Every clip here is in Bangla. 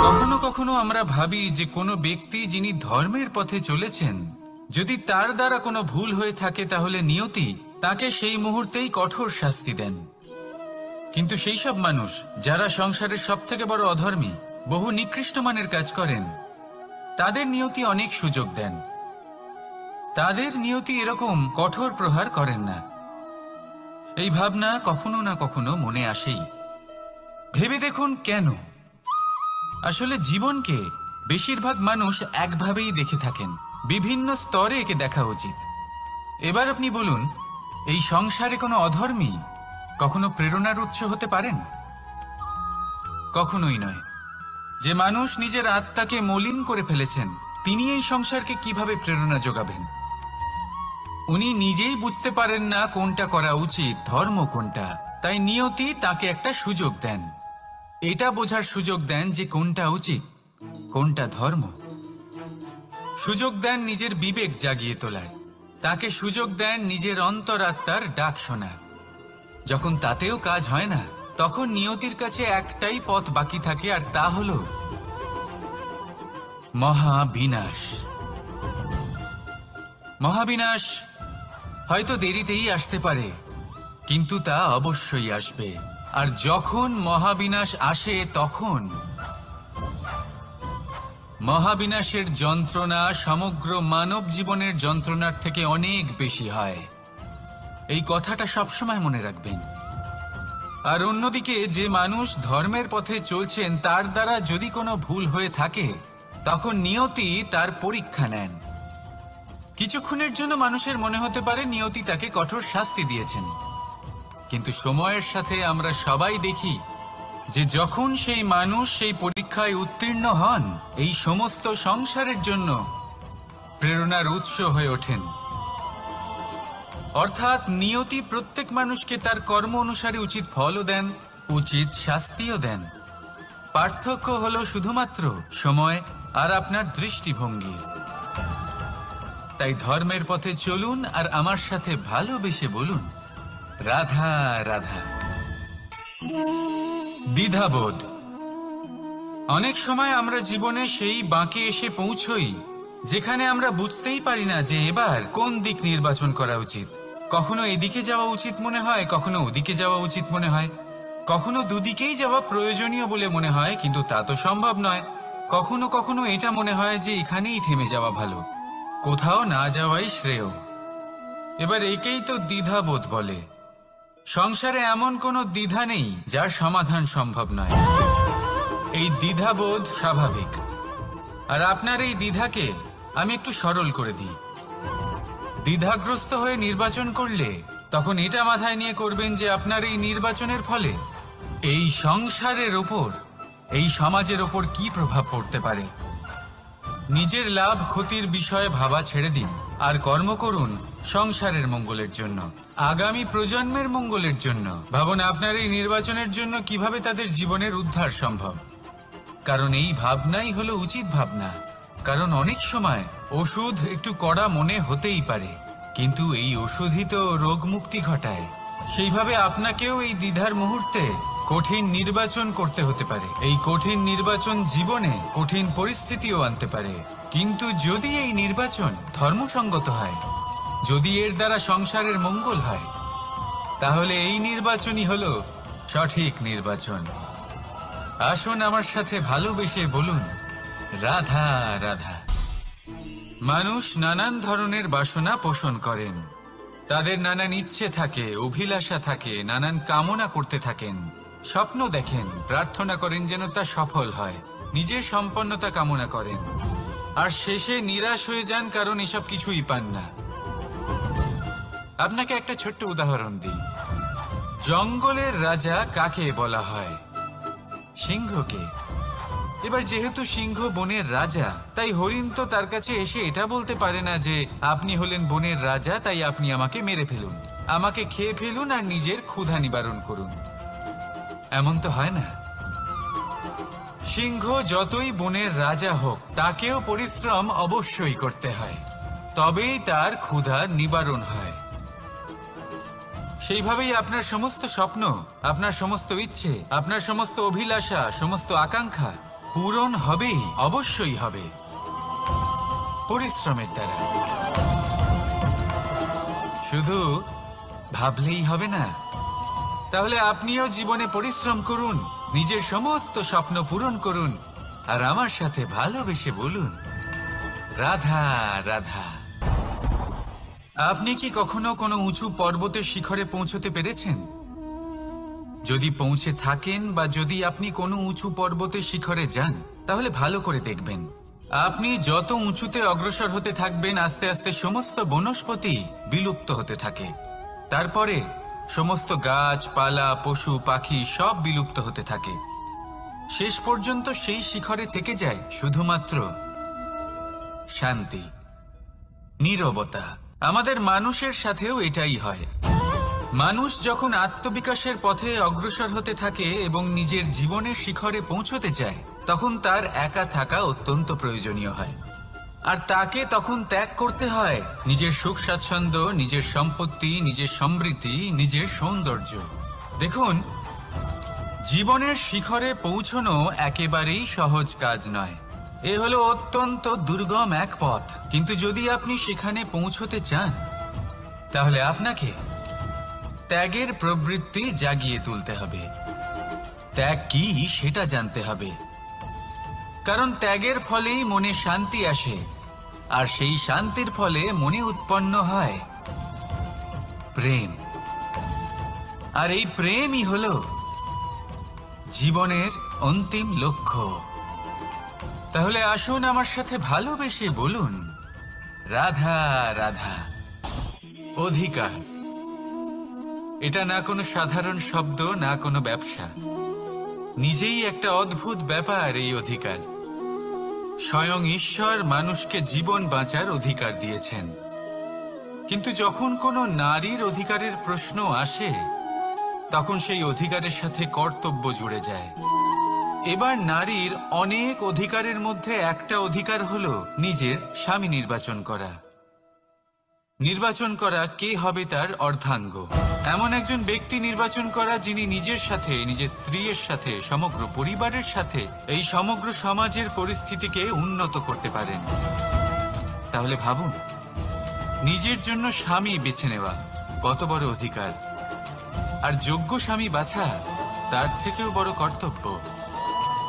কখনো কখনো আমরা ভাবি যে কোনো ব্যক্তি যিনি ধর্মের পথে চলেছেন, যদি তার দ্বারা কোনো ভুল হয়ে থাকে তাহলে নিয়তি তাকে সেই মুহূর্তেই কঠোর শাস্তি দেন। কিন্তু সেই সব মানুষ যারা সংসারের সবথেকে বড় অধর্মী, বহু নিকৃষ্ট মানের কাজ করেন, তাদের নিয়তি অনেক সুযোগ দেন। তাদের নিয়তি এরকম কঠোর প্রহার করেন না। এই ভাবনা কখনো না কখনো মনে আসেই। ভেবে দেখুন কেন? আসলে জীবনকে বেশিরভাগ মানুষ একভাবেই দেখে থাকেন, বিভিন্ন স্তরে একে দেখা উচিত। এবার আপনি বলুন, এই সংসারে কোনো অধর্মী কখনো প্রেরণার উৎস হতে পারেন? কখনোই নয়। যে মানুষ নিজের আত্মাকে মলিন করে ফেলেছেন, তিনি এই সংসারকে কিভাবে প্রেরণা যোগাবেন? উনি নিজেই বুঝতে পারেন না কোনটা করা উচিত, ধর্ম কোনটা। তাই নিয়তি তাকে একটা সুযোগ দেন, এটা বোঝার সুযোগ দেন যে কোনটা উচিত, কোনটা ধর্ম। সুযোগ দেন নিজের বিবেক জাগিয়ে তোলার, তাকে সুযোগ দেন নিজের অন্তরাত্মার ডাক শোনার। যখন তাতেও কাজ হয় না, তখন নিয়তির কাছে একটাই পথ বাকি থাকে, আর তা হল মহাবিনাশ। মহাবিনাশ হয়তো দেরিতেই আসতে পারে, কিন্তু তা অবশ্যই আসবে। আর যখন মহাবিনাশ আসে, তখন মহাবিনাশের যন্ত্রণা সমগ্র মানব জীবনের যন্ত্রণার থেকে অনেক বেশি হয়। এই কথাটা সবসময় মনে রাখবেন। আর অন্যদিকে যে মানুষ ধর্মের পথে চলছেন, তার দ্বারা যদি কোনো ভুল হয়ে থাকে, তখন নিয়তি তার পরীক্ষা নেন। কিছুক্ষণের জন্য মানুষের মনে হতে পারে নিয়তি তাকে কঠোর শাস্তি দিয়েছেন, কিন্তু সময়ের সাথে আমরা সবাই দেখি যে যখন সেই মানুষ সেই পরীক্ষায় উত্তীর্ণ হন, এই সমস্ত সংসারের জন্য প্রেরণার উৎস হয়ে ওঠেন। অর্থাৎ নিয়তি প্রত্যেক মানুষকে তার কর্ম অনুসারে উচিত ফলও দেন, উচিত শাস্তিও দেন। পার্থক্য হলো শুধুমাত্র সময় আর আপনার দৃষ্টিভঙ্গি। তাই ধর্মের পথে চলুন আর আমার সাথে ভালোবেসে বলুন, রাধা রাধা। দ্বিধাবোধ। অনেক সময় আমরা জীবনে সেই বাঁকে এসে পৌঁছই যেখানে আমরা বুঝতেই পারি না যে এবার কোন দিক নির্বাচন করা উচিত। কখনো এদিকে যাওয়া উচিত মনে হয়, কখনো ওদিকে যাওয়া উচিত মনে হয়, কখনো দুদিকেই যাওয়া প্রয়োজনীয় বলে মনে হয়, কিন্তু তা তো সম্ভব নয়। কখনো কখনো এটা মনে হয় যে এখানেই থেমে যাওয়া ভালো, কোথাও না যাওয়াই শ্রেয়। এবার একেই তো দ্বিধাবোধ বলে। সংসারে এমন কোনো দ্বিধা নেই যার সমাধান সম্ভব নয়। এই দ্বিধাবোধ স্বাভাবিক। আর আপনার এই দ্বিধাকে আমি একটু সরল করে দিই। দ্বিধাগ্রস্ত হয়ে নির্বাচন করলে তখন এটা মাথায় নিয়ে করবেন যে আপনার এই নির্বাচনের ফলে এই সংসারের ওপর, এই সমাজের ওপর কি প্রভাব পড়তে পারে। নিজের লাভ ক্ষতির বিষয়ে ভাবা ছেড়ে দিন আর কর্ম করুন সংসারের মঙ্গলের জন্য, আগামী প্রজন্মের মঙ্গলের জন্য। ভাবুন আপনার এই নির্বাচনের জন্য কিভাবে তাদের জীবনের উদ্ধার সম্ভব। কারণ এই ভাবনাই হলো উচিত ভাবনা। কারণ অনেক সময় ওষুধ একটু কড়া মনে হতেই পারে, কিন্তু এই ওষুধই তো রোগ মুক্তি ঘটায়। সেইভাবে আপনাকেও এই দ্বিধার মুহূর্তে কঠিন নির্বাচন করতে হতে পারে। এই কঠিন নির্বাচন জীবনে কঠিন পরিস্থিতিও আনতে পারে, কিন্তু যদি এই নির্বাচন ধর্মসঙ্গত হয়, যদি এর দ্বারা সংসারের মঙ্গল হয়, তাহলে এই নির্বাচনই হলো সঠিক নির্বাচন। আসুন আমার সাথে ভালোবেসে বলুন, রাধা রাধা। মানুষ নানান ধরনের বাসনা পোষণ করেন, তাদের নানান ইচ্ছে থাকে, অভিলাষা থাকে, নানান কামনা করতে থাকেন, স্বপ্ন দেখেন, প্রার্থনা করেন যেন তা সফল হয়, নিজের সম্পন্নতা কামনা করেন, আর শেষে নিরাশ হয়ে যান কারণ এসব কিছুই পান না। আপনাকে একটা ছোট্ট উদাহরণ দিই। জঙ্গলের রাজা কাকে বলা হয়? সিংহকে। এবার যেহেতু সিংহ বনের রাজা, তাই হরিণ তো তার কাছে এসে এটা বলতে পারে না যে আপনি হলেন বনের রাজা, তাই আপনি আমাকে মেরে ফেলুন, আমাকে খেয়ে ফেলুন আর নিজের ক্ষুধা নিবারণ করুন। এমন তো হয় না। সিংহ যতই বনের রাজা হোক, তাকেও পরিশ্রম অবশ্যই করতে হয়, তবেই তার ক্ষুধা নিবারণ হয়। সেইভাবেই আপনার সমস্ত স্বপ্ন, আপনার সমস্ত ইচ্ছে, আপনার সমস্ত অভিলাষা, সমস্ত আকাঙ্ক্ষা পূরণ হবেই, অবশ্যই হবে, পরিশ্রমের দ্বারা। শুধু ভাবলেই হবে না। তাহলে আপনিও জীবনে পরিশ্রম করুন, নিজের সমস্ত স্বপ্ন পূরণ করুন, আর আমার সাথে ভালোবেসে বলুন, রাধা রাধা। আপনি কি কখনো কোনো উঁচু পর্বতের শিখরে পৌঁছতে পেরেছেন? যদি পৌঁছে থাকেন বা যদি আপনি কোনো উঁচু পর্বতের শিখরে যান, তাহলে ভালো করে দেখবেন, আপনি যত উঁচুতে অগ্রসর হতে থাকবেন, আস্তে আস্তে সমস্ত বনস্পতি বিলুপ্ত হতে থাকে। তারপরে সমস্ত গাছপালা, পশু পাখি সব বিলুপ্ত হতে থাকে। শেষ পর্যন্ত সেই শিখরে থেকে যায় শুধুমাত্র শান্তি, নীরবতা। আমাদের মানুষের সাথেও এটাই হয়। মানুষ যখন আত্মবিকাশের পথে অগ্রসর হতে থাকে এবং নিজের জীবনের শিখরে পৌঁছতে চায়, তখন তার একা থাকা অত্যন্ত প্রয়োজনীয় হয়। আর তাকে তখন ত্যাগ করতে হয় নিজের সুখ স্বাচ্ছন্দ্য, নিজের সম্পত্তি, নিজের সমৃদ্ধি, নিজের সৌন্দর্য। দেখুন, জীবনের শিখরে পৌঁছনো একেবারেই সহজ কাজ নয়। এ হলো অত্যন্ত দুর্গম এক পথ। কিন্তু যদি আপনি সেখানে পৌঁছতে চান, তাহলে আপনাকে ত্যাগের প্রবৃত্তি জাগিয়ে তুলতে হবে। ত্যাগ কি সেটা জানতে হবে, কারণ ত্যাগের ফলেই মনে শান্তি আসে, আর সেই শান্তির ফলে মনে উৎপন্ন হয় প্রেম। আর এই প্রেমই হলো জীবনের অন্তিম লক্ষ্য। তাহলে আসুন আমার সাথে ভালোবেসে বলুন, রাধা রাধা। অধিকার, এটা না কোনো সাধারণ শব্দ, না কোনো ব্যবসা, নিজেই একটা অদ্ভুত ব্যাপার এই অধিকার। স্বয়ং ঈশ্বর মানুষকে জীবন বাঁচার অধিকার দিয়েছেন। কিন্তু যখন কোনো নারীর অধিকারের প্রশ্ন আসে, তখন সেই অধিকারের সাথে কর্তব্য জুড়ে যায়। এবার নারীর অনেক অধিকারের মধ্যে একটা অধিকার হলো নিজের স্বামী নির্বাচন করা। নির্বাচন করা কে হবে তার অর্ধাঙ্গ, এমন একজন ব্যক্তি নির্বাচন করা যিনি নিজের সাথে, নিজের স্ত্রীর সাথে, সমগ্র পরিবারের সাথে এই সমগ্র সমাজের পরিস্থিতিকে উন্নত করতে পারেন। তাহলে ভাবুন, নিজের জন্য স্বামী বেছে নেওয়া কত বড় অধিকার, আর যোগ্য স্বামী বাছা তার থেকেও বড় কর্তব্য।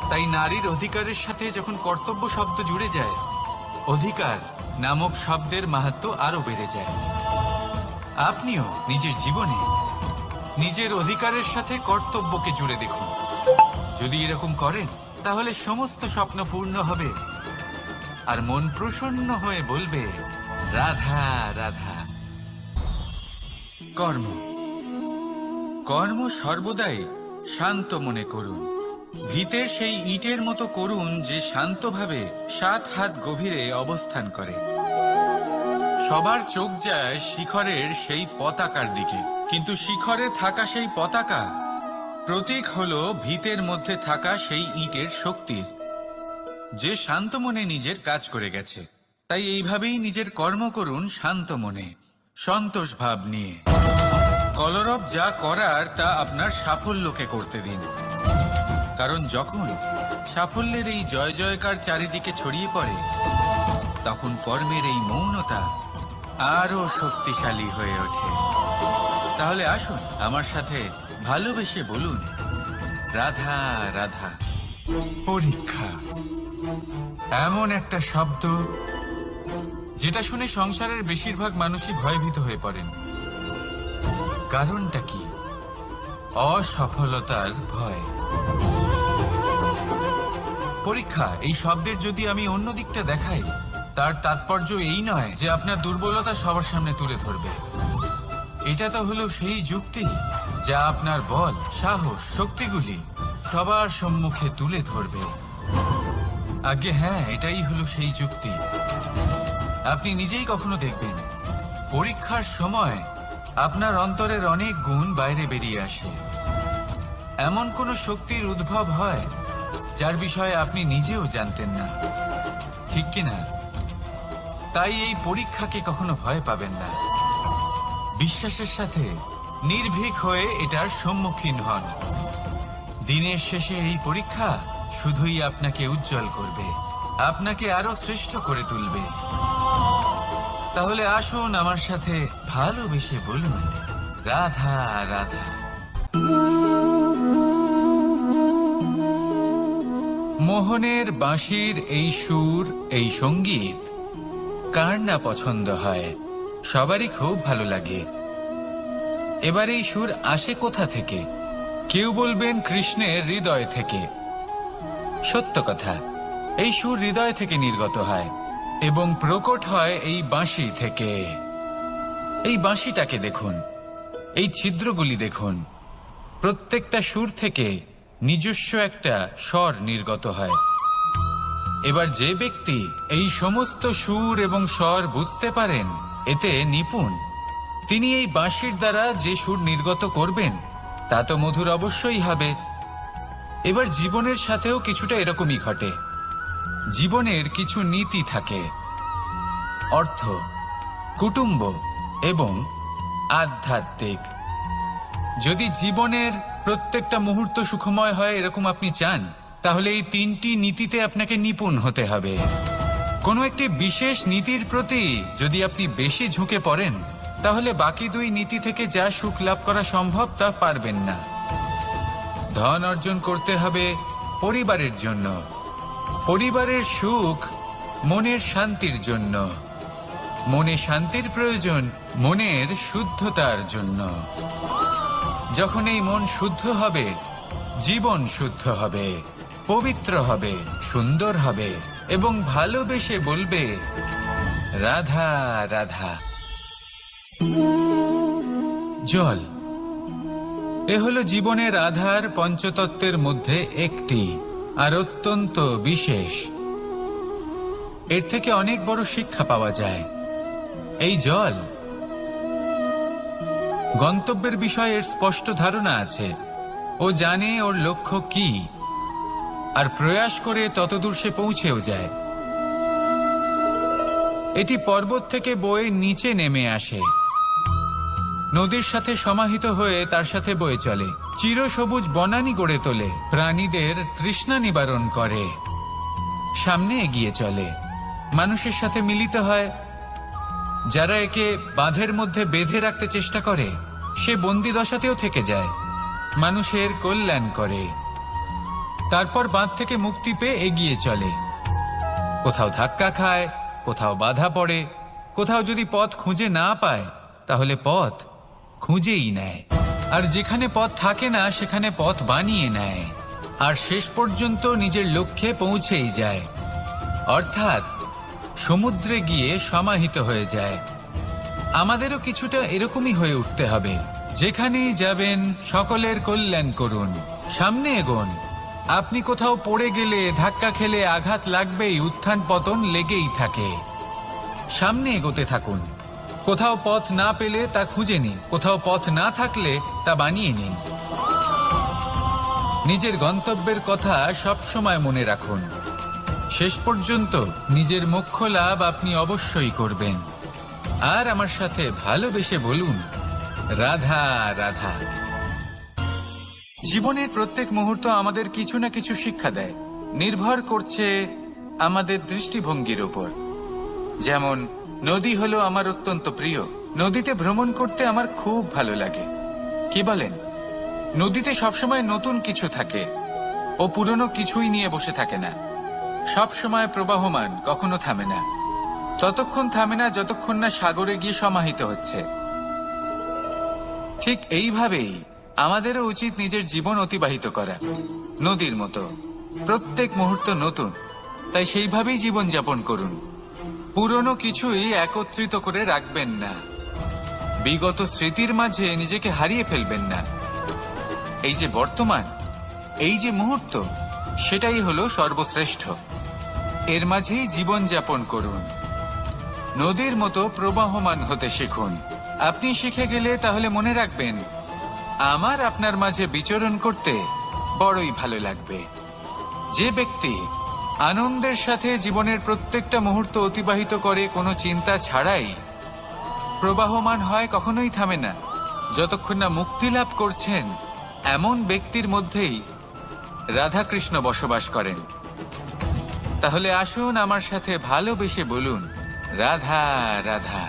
তাই নারীর অধিকারের সাথে যখন কর্তব্য শব্দ জুড়ে যায়, অধিকার নামক শব্দের মাহাত্ম্য আরো বেড়ে যায়। আপনিও নিজের জীবনে নিজের অধিকারের সাথে কর্তব্যকে জুড়ে দেখুন। যদি এরকম করেন, তাহলে সমস্ত স্বপ্ন পূর্ণ হবে, আর মন প্রসন্ন হয়ে বলবে, রাধা রাধা। কর্ম, কর্ম সর্বদাই শান্ত মনে করুন। ভিতের সেই ইটের মতো করুন যে শান্তভাবে 7 হাত গভীরে অবস্থান করে। সবার চোখ যায় শিখরের সেই পতাকার দিকে, কিন্তু শিখরে থাকা সেই পতাকা প্রতীক হলো ভিতের মধ্যে থাকা সেই ইটের শক্তির, যে শান্ত মনে নিজের কাজ করে গেছে। তাই এইভাবেই নিজের কর্ম করুন শান্ত মনে, সন্তোষ ভাব নিয়ে। কলরব যা করার তা আপনার সাফল্যকে করতে দিন, কারণ যখন সাফল্যের এই জয় জয়কার চারিদিকে ছড়িয়ে পড়ে, তখন কর্মের এই মৌনতা আরো শক্তিশালী হয়ে ওঠে। তাহলে আসুন আমার সাথে ভালোবেসে বলুন, রাধা রাধা। পরীক্ষা এমন একটা শব্দ যেটা শুনে সংসারের বেশিরভাগ মানুষই ভয়ভীত হয়ে পড়েন। কারণটা কি? অসফলতার ভয়। পরীক্ষা এই শব্দের যদি আমি অন্য দিকটা দেখাই, তার তাৎপর্য এই নয় যে আপনার দুর্বলতা সবার সামনে তুলে ধরবে। এটা তো হলো সেই যুক্তি যা আপনার বল, সাহস, শক্তিগুলি সবার সম্মুখে তুলে ধরবে। আগে হ্যাঁ, এটাই হলো সেই যুক্তি। আপনি নিজেই কখনো দেখবেন, পরীক্ষার সময় আপনার অন্তরের অনেক গুণ বাইরে বেরিয়ে আসে। এমন কোনো শক্তির উদ্ভব হয় যার বিষয়ে আপনি নিজেও জানতেন না, ঠিক কিনা? তাই এই পরীক্ষাকে কখনো ভয় পাবেন না। বিশ্বাসের সাথে নির্ভীক হয়ে এটার সম্মুখীন হন। দিনের শেষে এই পরীক্ষা শুধুই আপনাকে উজ্জ্বল করবে, আপনাকে আরো শ্রেষ্ঠ করে তুলবে। তাহলে আসুন আমার সাথে ভালোবেসে বলুন, রাধা রাধা। মোহনের বাঁশির এই সুর, এই সঙ্গীত কার না পছন্দ হয়, সবারই খুব ভালো লাগে। এবার এই সুর আসে কোথা থেকে? কেউ বলবেন কৃষ্ণের হৃদয় থেকে। সত্য কথা, এই সুর হৃদয় থেকে নির্গত হয় এবং প্রকট হয় এই বাঁশি থেকে। এই বাঁশিটাকে দেখুন, এই ছিদ্রগুলি দেখুন, প্রত্যেকটা সুর থেকে নিজস্ব একটা স্বর নির্গত হয়। এবার যে ব্যক্তি এই সমস্ত সুর এবং স্বর বুঝতে পারেন, এতে নিপুণ, তিনি এই বাঁশির দ্বারা যে সুর নির্গত করবেন তা তো মধুর অবশ্যই হবে। এবার জীবনের সাথেও কিছুটা এরকমই ঘটে। জীবনের কিছু নীতি থাকে, অর্থ, কুটুম্ব এবং আধ্যাত্মিক। যদি জীবনের প্রত্যেকটা মুহূর্ত সুখময় হয় এরকম আপনি চান, তাহলে এই তিনটি নীতিতে আপনাকে নিপুণ হতে হবে। কোনো একটি বিশেষ নীতির প্রতি যদি আপনি বেশি ঝুঁকে পড়েন, তাহলে বাকি দুই নীতি থেকে যা সুখ লাভ করা সম্ভব তা পারবেন না। ধন অর্জন করতে হবে পরিবারের জন্য, পরিবারের সুখ মনের শান্তির জন্য, মনে শান্তির প্রয়োজন মনের শুদ্ধতার জন্য। যখন এই মন শুদ্ধ হবে, জীবন শুদ্ধ হবে, পবিত্র হবে, সুন্দর হবে এবং ভালোবেসে বলবে, রাধা রাধা। জল, এ হলো জীবনের আধার পঞ্চতত্ত্বের মধ্যে একটি, আর অত্যন্ত বিশেষ। এর থেকে অনেক বড় শিক্ষা পাওয়া যায়। এই জল, গন্তব্যের বিষয়ে এর স্পষ্ট ধারণা আছে। ও জানে ওর লক্ষ্য কি, আর প্রয়াস করে ততদূর সে পৌঁছেও যায়। এটি পর্বত থেকে বয়ে নিচে নেমে আসে, নদীর সাথে সমাহিত হয়ে তার সাথে বয়ে চলে, চিরসবুজ বনানী গড়ে তোলে, প্রাণীদের তৃষ্ণা নিবারণ করে, সামনে এগিয়ে চলে, মানুষের সাথে মিলিত হয়। যারা একে বাঁধের মধ্যে বেঁধে রাখতে চেষ্টা করে, সে বন্দি দশাতেও থেকে যায়, মানুষের কল্যাণ করে। তারপর বাঁধ থেকে মুক্তি পেয়ে এগিয়ে চলে, কোথাও ধাক্কা খায়, কোথাও বাধা পড়ে, কোথাও যদি পথ খুঁজে না পায় তাহলে পথ খুঁজেই নেয়, আর যেখানে পথ থাকে না সেখানে পথ বানিয়ে নেয়, আর শেষ পর্যন্ত নিজের লক্ষ্যে পৌঁছেই যায়, অর্থাৎ সমুদ্রে গিয়ে সমাহিত হয়ে যায়। আমাদেরও কিছুটা এরকমই হয়ে উঠতে হবে। যেখানেই যাবেন সকলের কল্যাণ করুন, সামনে এগোন। আপনি কোথাও পড়ে গেলে, ধাক্কা খেলে আঘাত লাগবেই, উত্থান পতন লেগেই থাকে। সামনে এগোতে থাকুন। কোথাও পথ না পেলে তা খুঁজে নিন, কোথাও পথ না থাকলে তা বানিয়ে নিন। নিজের গন্তব্যের কথা সব সময় মনে রাখুন। শেষ পর্যন্ত নিজের মোক্ষ লাভ আপনি অবশ্যই করবেন। আর আমার সাথে ভালোবেসে বলুন, রাধা রাধা। জীবনের প্রত্যেক মুহূর্ত আমাদের কিছু না কিছু শিক্ষা দেয়, নির্ভর করছে আমাদের দৃষ্টিভঙ্গির উপর। যেমন নদী হলো আমার অত্যন্ত প্রিয়, নদীতে ভ্রমণ করতে আমার খুব ভালো লাগে। কি বলেন? নদীতে সবসময় নতুন কিছু থাকে, ও পুরনো কিছুই নিয়ে বসে থাকে না, সব সময় প্রবাহমান, কখনো থামে না। ততক্ষণ থামে না যতক্ষণ না সাগরে গিয়ে সমাহিত হচ্ছে। ঠিক এইভাবেই আমাদেরও উচিত নিজের জীবন অতিবাহিত করা, নদীর মতো। প্রত্যেক মুহূর্ত নতুন, তাই সেইভাবেই জীবন যাপন করুন। পুরনো কিছুই একত্রিত করে রাখবেন না, বিগত স্মৃতির মাঝে নিজেকে হারিয়ে ফেলবেন না। এই যে বর্তমান, এই যে মুহূর্ত, সেটাই হলো সর্বশ্রেষ্ঠ। এর মাঝেই জীবন যাপন করুন, নদীর মতো প্রবাহমান হতে শিখুন। আপনি শিখে গেলে তাহলে মনে রাখবেন, আমার আপনার মাঝে বিচরণ করতে বড়ই ভালো লাগবে। যে ব্যক্তি আনন্দের সাথে জীবনের প্রত্যেকটা মুহূর্ত অতিবাহিত করে কোনো চিন্তা ছাড়াই, প্রবাহমান হয়, কখনোই থামে না, যতক্ষণ না মুক্তি লাভ করছেন, এমন ব্যক্তির মধ্যেই রাধাকৃষ্ণ বসবাস করেন। তাহলে আসুন আমার সাথে ভালোবেসে বলুন, রাধা রাধা।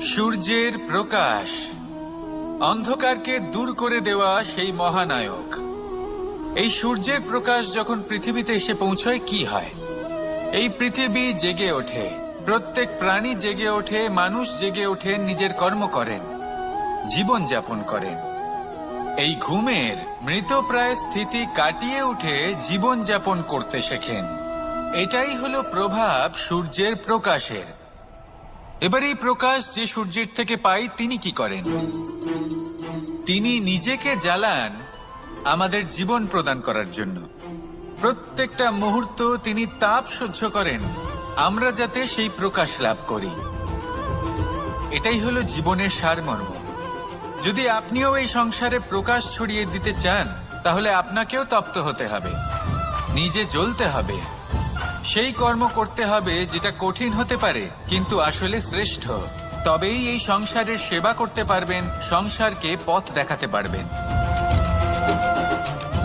সূর্যের প্রকাশ, অন্ধকারকে দূর করে দেওয়া সেই মহানায়ক। এই সূর্যের প্রকাশ যখন পৃথিবীতে এসে পৌঁছয় কি হয়? এই পৃথিবী জেগে ওঠে, প্রত্যেক প্রাণী জেগে ওঠে, মানুষ জেগে ওঠে, নিজের কর্ম করেন, জীবন যাপন করেন। এই ঘুমের মৃতপ্রায় স্থিতি কাটিয়ে উঠে জীবন যাপন করতে শেখেন। এটাই হলো প্রভাব সূর্যের প্রকাশের। এবার এই প্রকাশ যে সূর্যের থেকে পাই, তিনি কি করেন? তিনি নিজেকে জ্বালান আমাদের জীবন প্রদান করার জন্য। প্রত্যেকটা মুহূর্ত তিনি তাপ সহ্য করেন আমরা যাতে সেই প্রকাশ লাভ করি। এটাই হলো জীবনের সারমর্ম। যদি আপনিও এই সংসারে প্রকাশ ছড়িয়ে দিতে চান, তাহলে আপনাকেও তপ্ত হতে হবে, নিজে জ্বলতে হবে, সেই কর্ম করতে হবে যেটা কঠিন হতে পারে কিন্তু আসলে শ্রেষ্ঠ। তবেই এই সংসারের সেবা করতে পারবেন, সংসারকে পথ দেখাতে পারবেন।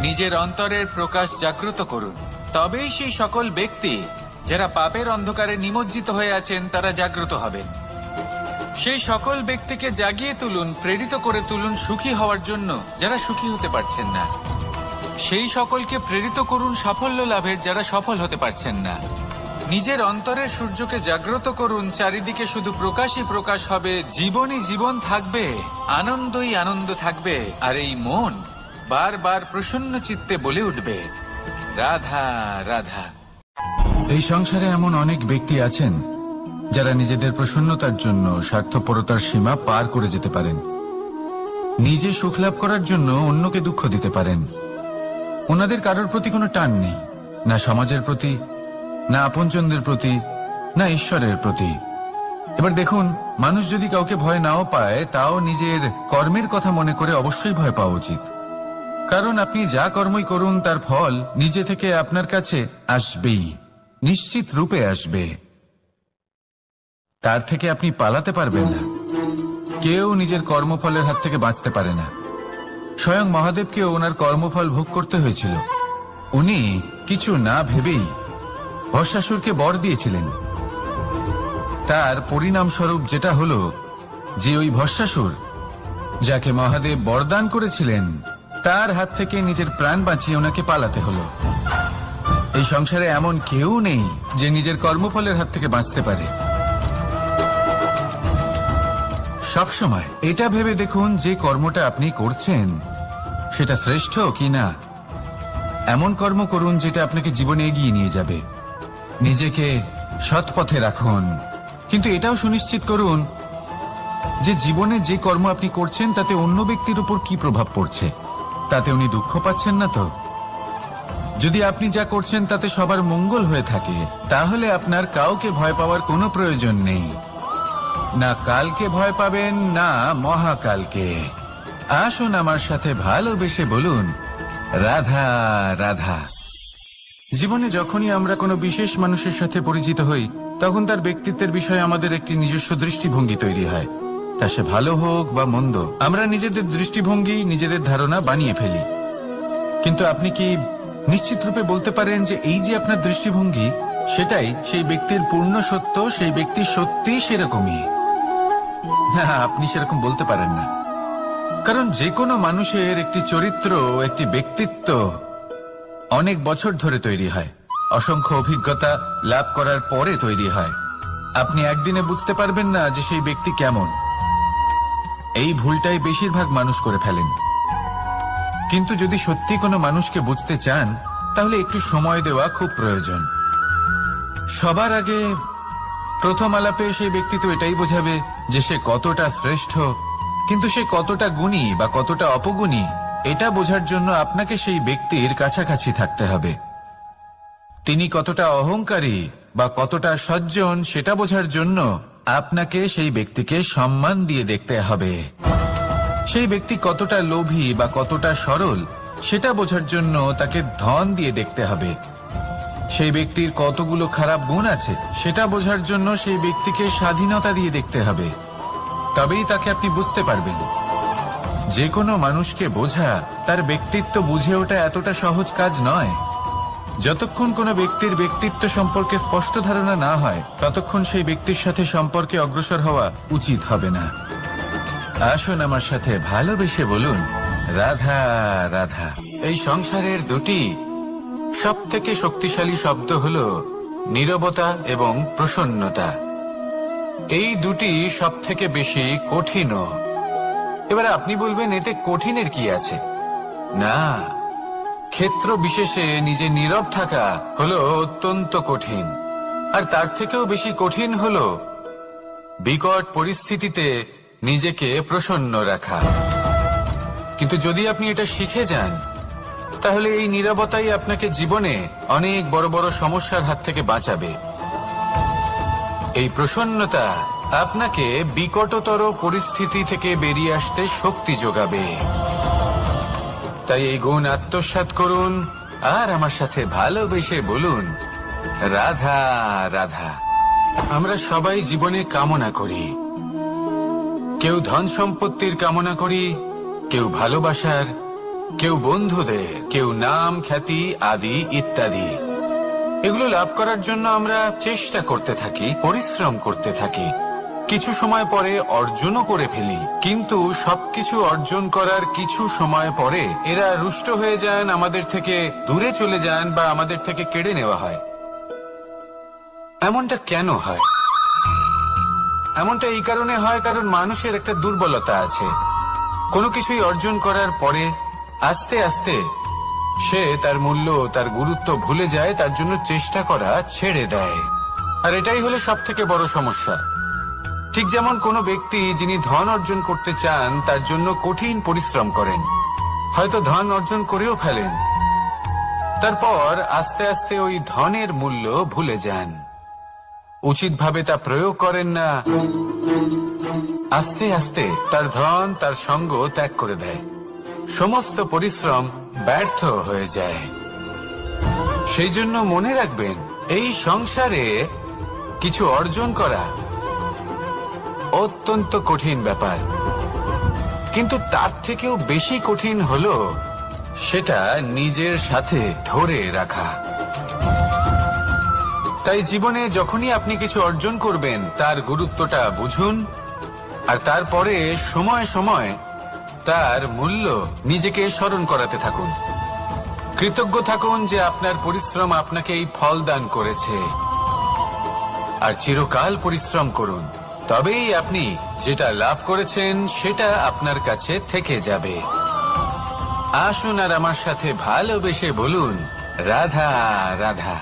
নিজের অন্তরের প্রকাশ জাগ্রত করুন, তবেই সেই সকল ব্যক্তি যারা পাপের অন্ধকারে নিমজ্জিত হয়ে আছেন তারা জাগ্রত হবেন। সেই সকল ব্যক্তিকে জাগিয়ে তুলুন, প্রেরিত করে তুলুন সুখী হওয়ার জন্য যারা সুখী হতে পারছেন না। সেই সকলকে প্রেরিত করুন সাফল্য লাভের যারা সফল হতে পারছেন না। নিজের অন্তরের সূর্যকে জাগ্রত করুন, চারিদিকে শুধু প্রকাশই প্রকাশ হবে, জীবনই জীবন থাকবে, আনন্দই আনন্দ থাকবে, আর এই মন বারবার প্রসন্ন চিত্তে বলে উঠবে, রাধা রাধা। এই সংসারে এমন অনেক ব্যক্তি আছেন যারা নিজেদের প্রসন্নতার জন্য স্বার্থপরতার সীমা পার করে যেতে পারেন। নিজে সুখ লাভ করার জন্য অন্যকে দুঃখ দিতে পারেন। ওনাদের কারোর প্রতি কোনো টান নেই, না সমাজের প্রতি, না আপনজনদের প্রতি, না ঈশ্বরের প্রতি। এবার দেখুন, মানুষ যদি কাউকে ভয় নাও পায়, তাও নিজের কর্মের কথা মনে করে অবশ্যই ভয় পাওয়া উচিত। কারণ আপনি যা কর্মই করুন তার ফল নিজে থেকে আপনার কাছে আসবেই, নিশ্চিত রূপে আসবে। তার থেকে আপনি পালাতে পারবেন না। কেউ নিজের কর্মফলের হাত থেকে বাঁচতে পারে না। স্বয়ং মহাদেবকেও ওনার কর্মফল ভোগ করতে হয়েছিল। উনি কিছু না ভেবেই ভস্মাসুরকে বর দিয়েছিলেন। তার পরিণামস্বরূপ যেটা হলো যে ওই ভস্মাসুর, যাকে মহাদেব বরদান করেছিলেন, তার হাত থেকে নিজের প্রাণ বাঁচিয়ে ওনাকে পালাতে হলো। এই সংসারে এমন কেউ নেই যে নিজের কর্মফলের হাত থেকে বাঁচতে পারে। সবসময় এটা ভেবে দেখুন যে কর্মটা আপনি করছেন সেটা শ্রেষ্ঠ কি না। এমন কর্ম করুন যেটা আপনাকে জীবনে এগিয়ে নিয়ে যাবে। নিজেকে সৎ পথে রাখুন, কিন্তু এটাও সুনিশ্চিত করুন যে জীবনে যে কর্ম আপনি করছেন তাতে অন্য ব্যক্তির উপর কি প্রভাব পড়ছে, তাতে উনি দুঃখ পাচ্ছেন না তো। যদি আপনি যা করছেন তাতে সবার মঙ্গল হয়ে থাকে, তাহলে আপনার কাউকে ভয় পাওয়ার কোনো প্রয়োজন নেই। না কালকে ভয় পাবেন, না মহাকালকে। আসুন আমার সাথে ভালোবেসে বলুন, রাধা রাধা। জীবনে যখনই আমরা কোনো বিশেষ মানুষের সাথে পরিচিত হই, তখন তার ব্যক্তিত্বের বিষয়ে আমাদের একটি নিজস্ব দৃষ্টিভঙ্গি তৈরি হয়। তা সে ভালো হোক বা মন্দ, আমরা নিজেদের দৃষ্টিভঙ্গি, নিজেদের ধারণা বানিয়ে ফেলি। কিন্তু আপনি কি নিশ্চিত রূপে বলতে পারেন যে এই যে আপনার দৃষ্টিভঙ্গি, সেটাই সেই ব্যক্তির পূর্ণ সত্য, সেই ব্যক্তি সত্যি সেরকমই? না, আপনি সেরকম বলতে পারেন না। কারণ যে কোনো মানুষের একটি চরিত্র, একটি ব্যক্তিত্ব অনেক বছর ধরে তৈরি হয়, অসংখ্য অভিজ্ঞতা লাভ করার পরে তৈরি হয়। আপনি একদিনে বুঝতে পারবেন না যে সেই ব্যক্তি কেমন। এই ভুলটাই বেশিরভাগ মানুষ করে ফেলেন। কিন্তু যদি সত্যি কোনো মানুষকে বুঝতে চান, তাহলে একটু সময় দেওয়া খুব প্রয়োজন। সবার আগে প্রথম আলাপে সেই ব্যক্তি তো এটাই বোঝাবে যে সে কতটা শ্রেষ্ঠ, কিন্তু সে কতটা গুণী বা কতটা অপগুণী, এটা বোঝার জন্য আপনাকে সেই ব্যক্তির কাছাকাছি থাকতে হবে। তিনি কতটা অহংকারী বা কতটা সজ্জন, সেটা বোঝার জন্য আপনাকে সেই ব্যক্তিকে সম্মান দিয়ে দেখতে হবে। সেই ব্যক্তি কতটা লোভী বা কতটা সরল, সেটা বোঝার জন্য তাকে ধন দিয়ে দেখতে হবে। সেই ব্যক্তির কতগুলো খারাপ গুণ আছে, সেটা বোঝার জন্য সেই ব্যক্তিকে স্বাধীনতা দিয়ে দেখতে হবে। তবেই তাকে আপনি বুঝতে পারবেন। যে কোনো মানুষকে বোঝা, তার ব্যক্তিত্ব বুঝে ওঠা এতটা সহজ কাজ নয়। যতক্ষণ কোনো ব্যক্তির ব্যক্তিত্ব সম্পর্কে স্পষ্ট ধারণা না হয়, ততক্ষণ সেই ব্যক্তির সাথে সম্পর্কে অগ্রসর হওয়া উচিত হবে না। আসুন আমার সাথে ভালোবেসে বলুন, রাধা রাধা। এই সংসারের দুটি সব থেকে শক্তিশালী শব্দ হল নীরবতা এবং প্রসন্নতা। এই দুটি সব থেকে বেশি কঠিনও। এবার আপনি বলবেন, এতে কঠিনের কি আছে? না, ক্ষেত্র বিশেষে নিজে নীরব থাকা হলো অত্যন্ত কঠিন। আর তার থেকেও বেশি কঠিন হলো বিকট পরিস্থিতিতে নিজেকে প্রসন্ন রাখা। কিন্তু যদি আপনি এটা শিখে যান, তাহলে এই নীরবতাই আপনাকে জীবনে অনেক বড় বড় সমস্যার হাত থেকে বাঁচাবে। এই প্রসন্নতা আপনাকে বিকটতর পরিস্থিতি থেকে বেরিয়ে আসতে শক্তি যোগাবে। তাই এই গুণ আত্মসাৎ করুন আর আমার সাথে ভালোবেসে বলুন, রাধা রাধা। আমরা সবাই জীবনে কামনা করি। কেউ ধন সম্পত্তির কামনা করি, কেউ ভালোবাসার, কেউ বন্ধুদের, কেউ নাম খ্যাতি আদি ইত্যাদি। এগুলো লাভ করার জন্য আমরা চেষ্টা করতে থাকি, পরিশ্রম করতে থাকি। কিছু সময় পরে অর্জনও করে ফেলি, কিন্তু সবকিছু অর্জন করার কিছু সময় পরে এরা রুষ্ট হয়ে যান, আমাদের থেকে দূরে চলে যান বা আমাদের থেকে কেড়ে নেওয়া হয়। এমনটা কেন হয়? এমনটা এই কারণে হয় কারণ মানুষের একটা দুর্বলতা আছে। কোনো কিছুই অর্জন করার পরে আস্তে আস্তে সে তার মূল্য, তার গুরুত্ব ভুলে যায়, তার জন্য চেষ্টা করা ছেড়ে দেয়। আর এটাই হলো সব থেকে বড় সমস্যা। ঠিক যেমন কোনো ব্যক্তি যিনি ধন অর্জন করতে চান, তার জন্য কঠিন পরিশ্রম করেন, হয়তো ধন অর্জন করেও ফেলেন, তারপর আস্তে আস্তে ওই ধনের মূল্য ভুলে যান, উচিতভাবে তা প্রয়োগ করেন না, আস্তে আস্তে তার ধন, তার সঙ্গ ত্যাগ করে দেয়, সমস্ত পরিশ্রম ব্যর্থ হয়ে যায়। সেই জন্য মনে রাখবেন, এই সংসারে কিছু অর্জন করা অত্যন্ত কঠিন ব্যাপার, কিন্তু তার থেকেও বেশি কঠিন হলো সেটা নিজের সাথে ধরে রাখা। তাই জীবনে যখনই আপনি কিছু অর্জন করবেন, তার গুরুত্বটা বুঝুন, আর তারপরে সময় সময় তার মূল্য নিজেকে স্মরণ করাতে থাকুন। কৃতজ্ঞ থাকুন যে আপনার পরিশ্রম আপনাকে এই ফল দান করেছে, আর চিরকাল পরিশ্রম করুন। তবেই আপনি যেটা লাভ করেছেন সেটা আপনার কাছে থেকে যাবে। আসুন আর আমার সাথে ভালোবেসে বলুন, রাধা রাধা।